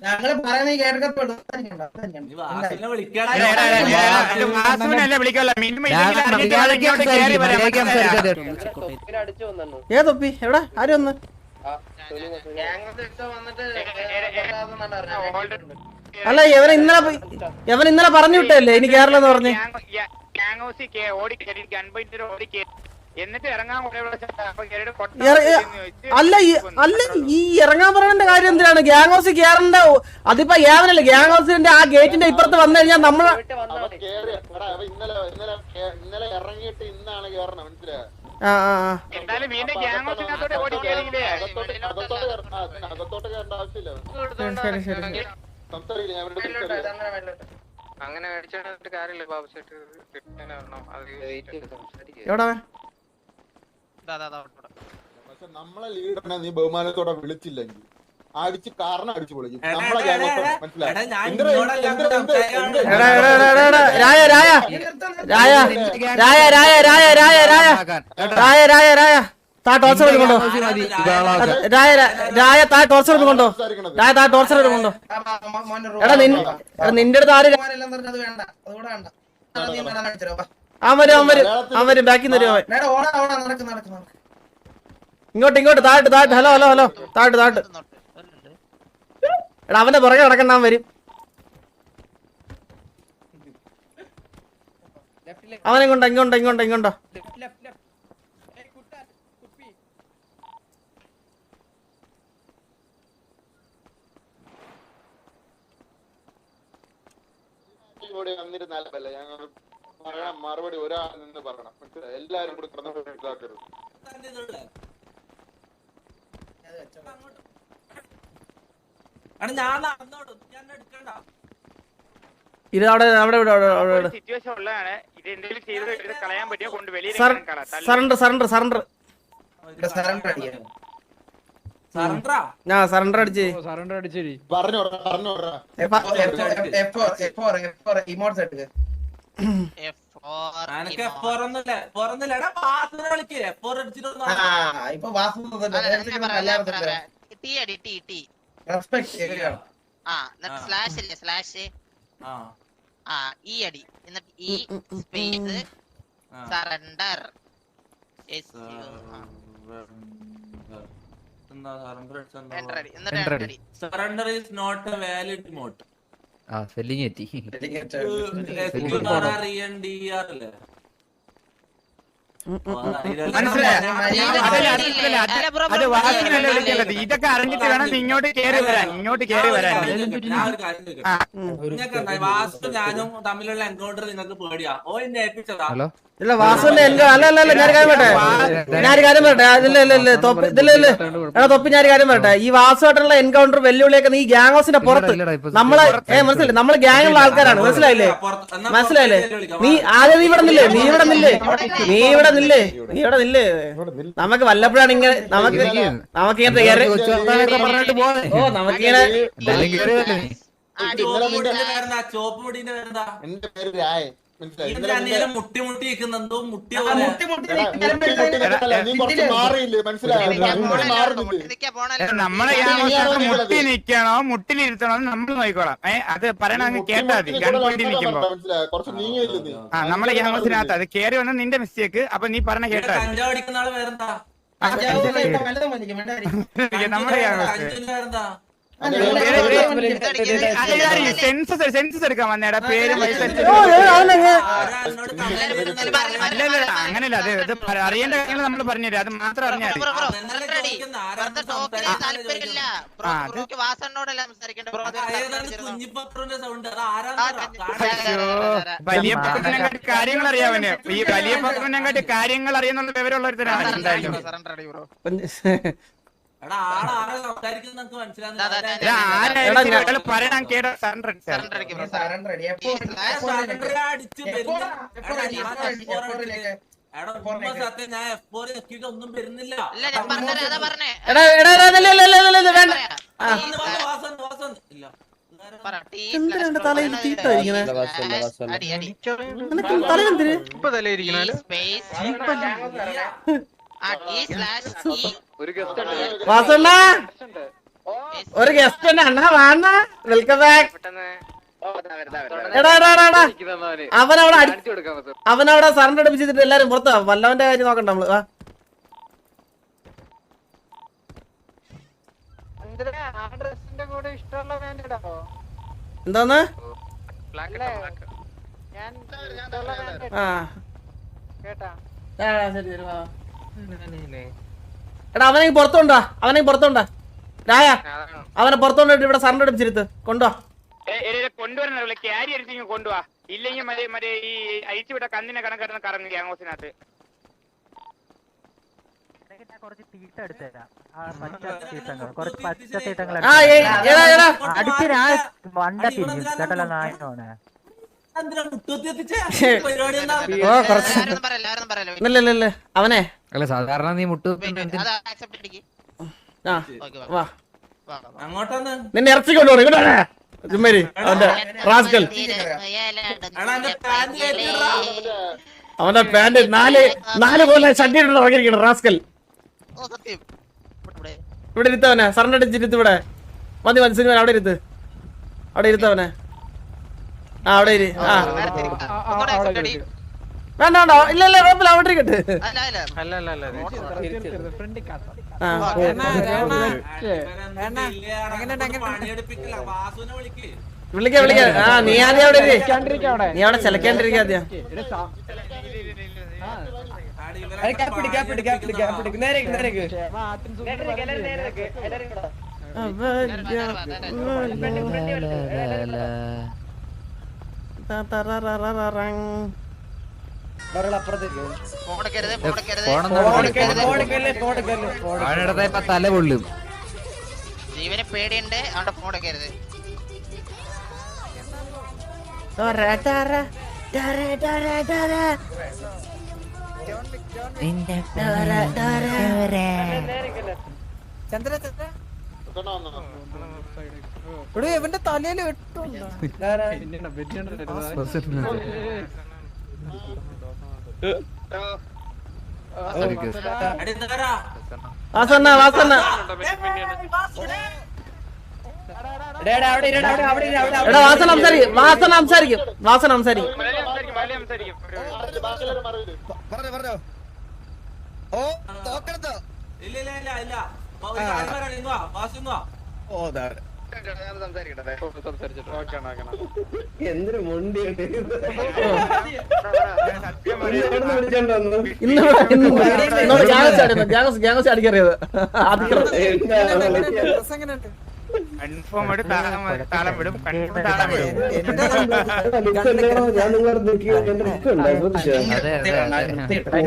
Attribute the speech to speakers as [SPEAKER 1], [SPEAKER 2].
[SPEAKER 1] ഞങ്ങള് പറയുന്നത് കേൾക്കപ്പെടും.
[SPEAKER 2] ഏതൊപ്പി എവിടെ ആരും ഒന്ന് അല്ല എവൻ ഇന്നലെ പറഞ്ഞു വിട്ടല്ലേ എനിക്ക് കേരളം എന്ന് പറഞ്ഞു. അല്ല അല്ല ഈ ഇറങ്ങാൻ പറയേണ്ട കാര്യം എന്തിനാണ്? ഗ്യാങ് ഹൗസ് കേറണ്ട. അതിപ്പോ ഏവനല്ലേ ഗ്യാങ് ഹൗസിന്റെ ആ ഗേറ്റിന്റെ ഇപ്പുറത്ത് വന്നു കഴിഞ്ഞാൽ നമ്മള്
[SPEAKER 3] അങ്ങനെ കാര്യമില്ല ബാബു ചേട്ട്.
[SPEAKER 4] നമ്മളെ ലീഡറിനെ നീ ബഹുമാനത്തോടെ വിളിച്ചില്ലെങ്കിൽ അടിച്ച് കാരണം അടിച്ചു പൊളിക്കും.
[SPEAKER 2] നിന്റെ അടുത്ത് ആര് അവര് ബാക്കി ഇങ്ങോട്ട് താട്ട് ഹലോ താട്ട് എടാ അവന്റെ പുറകെ നടക്കണ്ട വരും. അവനെ ഇങ്ങോട്ടോ
[SPEAKER 4] വന്നിരുന്നാലല്ല ഞങ്ങൾ മറുപടി ഒരാൾ നിന്ന് പറയണം. മനസ്സിലായി? എല്ലാരും കൂടി കിടന്നു.
[SPEAKER 2] ഇത് അവിടെ സറണ്ടർ അടിച്ച്
[SPEAKER 5] ഈ അടി എന്നിട്ട് ഈ space surrender.
[SPEAKER 6] Surrender is not a valid mode.
[SPEAKER 7] Spelling എത്തി.
[SPEAKER 8] ഇതൊക്കെ അറിഞ്ഞിട്ട് വേണം ഇങ്ങോട്ട് കേറി വരാൻ.
[SPEAKER 6] ഞാനും തമ്മിലുള്ള എൻകൗണ്ടർ നിങ്ങൾക്ക് പേടിയാ? ഓ എന്നെ ഏൽപ്പിച്ചതാ.
[SPEAKER 2] ഇല്ല വാസുവിന്റെ ഞാനൊരു കാര്യം പറയട്ടെ. തൊപ്പി ഞാനൊരു കാര്യം പറയട്ടെ. ഈ വാസുമായിട്ടുള്ള എൻകൗണ്ടർ വെല്ലുവിളിയൊക്കെ ഈ ഗ്യാങ് ഹൗസിന്റെ പുറത്ത് നമ്മളെ മനസ്സിലായില്ലേ? നമ്മള് ഗ്യാങ്ങിലുള്ള ആൾക്കാരാണ്. മനസ്സിലായില്ലേ? നീ ആദ്യം നീ ഇവിടെ നില്ലേ നമുക്ക് വല്ലപ്പോഴാണ് ഇങ്ങനെ നമുക്കിങ്ങനെ
[SPEAKER 6] ചോപ്പ് മുടിന്റെ പേരെന്താ?
[SPEAKER 4] എന്റെ പേര് രായ.
[SPEAKER 6] മുട്ടി നിൽക്കുന്നെന്തോ മുട്ടി
[SPEAKER 8] നമ്മളെ മുട്ടി നിക്കണോ മുട്ടിലിരുത്തണോ നമ്മൾ നോക്കിക്കോളാം. അത് പറയണ അങ്ങ് കേട്ടാ മതി. ഗൺപോയിന്റ് നിൽക്കുമ്പോ നമ്മളെ ഗ്യാമസിനകത്ത് അത് കേറി വന്ന നിന്റെ മിസ്റ്റേക്ക്. അപ്പൊ നീ പറഞ്ഞ കേട്ടാ
[SPEAKER 6] കഞ്ചാവടിക്കുന്ന ആള് പേരെന്താ?
[SPEAKER 8] നമ്മുടെ ഗ്യാമസ് സെൻസസ് എടുക്കാൻ വന്നേടാ. പേര് അങ്ങനെയല്ല. അത് അറിയേണ്ട കാര്യങ്ങൾ നമ്മൾ പറഞ്ഞുതരാം. അത് മാത്രം അറിഞ്ഞാൽ വലിയ പത്രനെക്കാട്ടി കാര്യങ്ങൾ അറിയാവനെ. ഈ വലിയ പത്രനെക്കാട്ടി കാര്യങ്ങൾ അറിയാന്നുള്ള വിവരമുള്ള ഒരുത്തരാണ് എന്തായാലും. പറയണം കേട്ടോ.
[SPEAKER 6] ഒന്നും വരുന്നില്ല.
[SPEAKER 2] തലയിൽ തീട്ടായിരിക്കണേ. വാസണ്ണ ഒരു ഗസ്റ്റ് ഉണ്ട് അണ്ണാ വാണ വെൽക്കം ബാക്ക്. എടാ അവനവിടെ സറണ്ടർ അടിപ്പിച്ചിട്ട് എല്ലാരും പുറത്താ. വല്ലവന്റെ കാര്യം നോക്കണ്ട നമ്മള്. വാ എന്തോന്ന്? എടാ അവനെ പുറത്തോണ്ടാ രായ അവനെ പുറത്തോണ്ടിട്ട് ഇവിടെ സറണ്ടർ അടിപ്പിച്ചിരുത്ത് കൊണ്ടുവാ.
[SPEAKER 8] കൊണ്ടുവരണ ക്യാരി അടിച്ച് കൊണ്ടുപോവാ. ഇല്ലെങ്കിൽ മറ്റേ ഈ അഴിച്ചുവിട്ട കന്നിനെ കണക്കാരുന്ന കറങ്ങി ഗ്യാങ്സിനകത്ത്.
[SPEAKER 2] അവനെ
[SPEAKER 7] അല്ല സാധാരണ നീ മുട്ടു
[SPEAKER 6] അങ്ങോട്ടൊന്ന്
[SPEAKER 2] നിന്നെ ഇറച്ചി കൊണ്ടുപോകണം ഇങ്ങോട്ടാ ചുമ്മാരി അവന്റെ റാസ്കൽ. അവന്റെ പാന്റ് നാല് പോലെ ഷഡ്ഡിട്ടുള്ള ഇറങ്ങിയിരിക്കണം റാസ്കൽ. ഇവിടെ ഇരുത്തവനെ സറണ്ടർ അടിച്ചിരുത്ത്. ഇവിടെ മതി സിനിമ അവിടെ ഇരുത്തവനെ. ആ അവിടെ ഇരി. ആ വേണ്ട ഇല്ല കുഴപ്പമില്ല അവിടെ ഇരിക്കട്ടെ. വിളിക്കാം. ആ നീ ആദ്യം അവിടെ നീ അവിടെ ചിലക്കാണ്ടിരിക്കുക ആദ്യം.
[SPEAKER 7] ഇപ്പൊ തല പൊള്ളും.
[SPEAKER 5] ജീവന് പേടിയുണ്ട് അവിടെ പോടക്കരുത്.
[SPEAKER 1] ഇവന്റെ തലയില്
[SPEAKER 2] വാസണ്ണ എടാ വാസന സംസാരിക്കും.
[SPEAKER 1] എന്തൊരു മൊണ്ടി
[SPEAKER 2] ഗ്യാങ്സ് അടിക്കറിയത്
[SPEAKER 8] കൺഫേം താളം വിടും.
[SPEAKER 1] ഞാൻ നിങ്ങളെ നോക്കി
[SPEAKER 7] അതെ